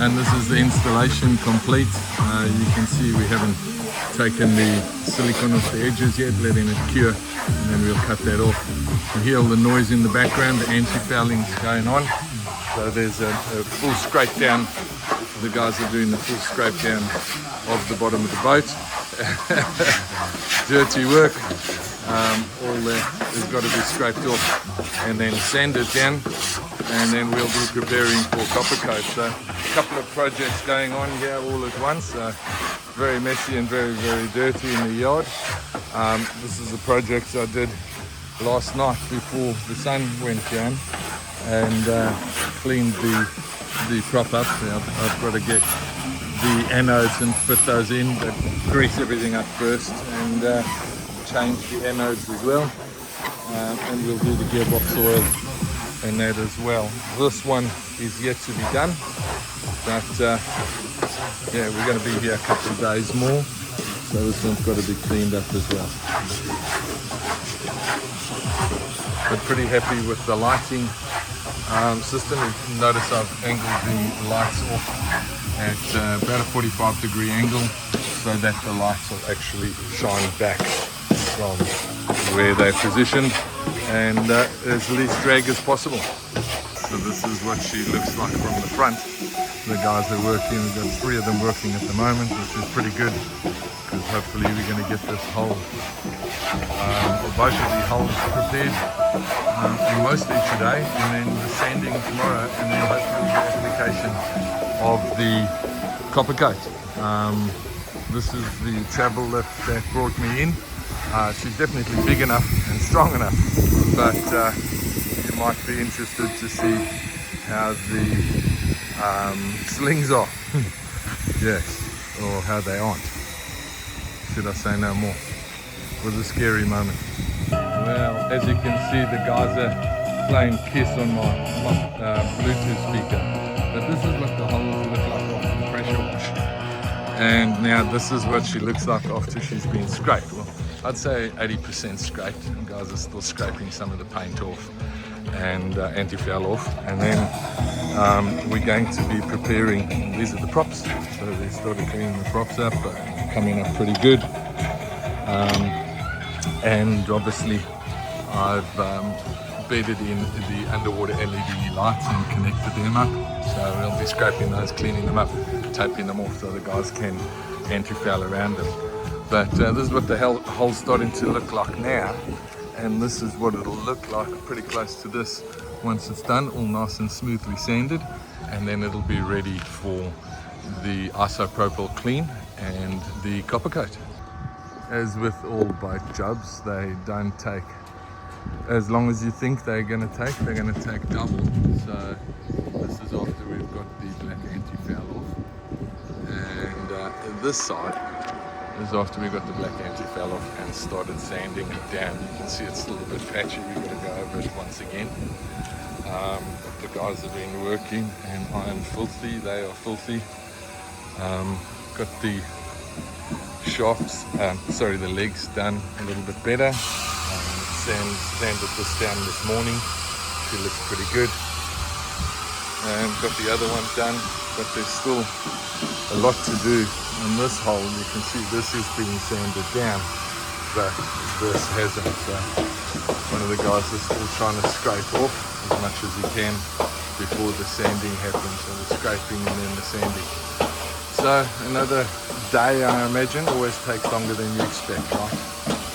And this is the installation complete. You can see we haven't taken the silicone off the edges yet, letting it cure, and then we'll cut that off. You hear all the noise in the background, the anti-fouling is going on. So there's a full scrape down. The guys are doing the full scrape down of the bottom of the boat. Dirty work. All that has got to be scraped off and then sanded down, and then we'll be preparing for copper coat. So a couple of projects going on here all at once. Very messy and very, very dirty in the yard. This is the project I did last night before the sun went down, and cleaned the prop up. I've got to get the anodes and fit those in, but grease everything up first and change the anodes as well, and we'll do the gearbox oil and that as well. This one is yet to be done, but yeah, we're going to be here a couple of days more, so this one's got to be cleaned up as well. But pretty happy with the lighting system. You notice I've angled the lights off at about a 45-degree angle, so that the lights will actually shine back from where they're positioned and as least drag as possible. So this is what she looks like from the front. The guys are working, we've got 3 of them working at the moment, which is pretty good, because hopefully we're going to get this hull, or both of the hulls prepared, mostly today, and then the sanding tomorrow, and then hopefully the application of the copper coat. This is the travel that brought me in. She's definitely big enough and strong enough, but you might be interested to see how the slings are. Yes, or how they aren't. Should I say no more? It was a scary moment. Well, as you can see, the guys are playing Kiss on my Bluetooth speaker. But this is what the hulls look like after the pressure wash. And now this is what she looks like after she's been scraped. Well, I'd say 80% scraped. The guys are still scraping some of the paint off and anti-foul off. And then we're going to be preparing, these are the props. So they started cleaning the props up, but coming up pretty good. And obviously I've bedded in the underwater LED lights and connected them up. So we'll be scraping those, cleaning them up, taping them off so the guys can anti-foul around them. But this is what the hull's starting to look like now, and this is what it'll look like pretty close to this once it's done, all nice and smoothly sanded, and then it'll be ready for the isopropyl clean and the copper coat. As with all boat jobs, they don't take as long as you think they're going to take. They're going to take double. So this is after we've got the black anti-foul off, and this side is after we got the black anti-foul off and started sanding it down. You can see it's still a bit patchy. We've got to go over it once again. But the guys have been working, and I am filthy. They are filthy. Got the shafts, the legs done a little bit better. Sanded this down this morning. She looks pretty good. And got the other one done, but there's still a lot to do on this hull. You can see this is being sanded down, but this hasn't. So one of the guys is still trying to scrape off as much as he can before the sanding happens. So the scraping and then the sanding. So another day, I imagine, always takes longer than you expect, right?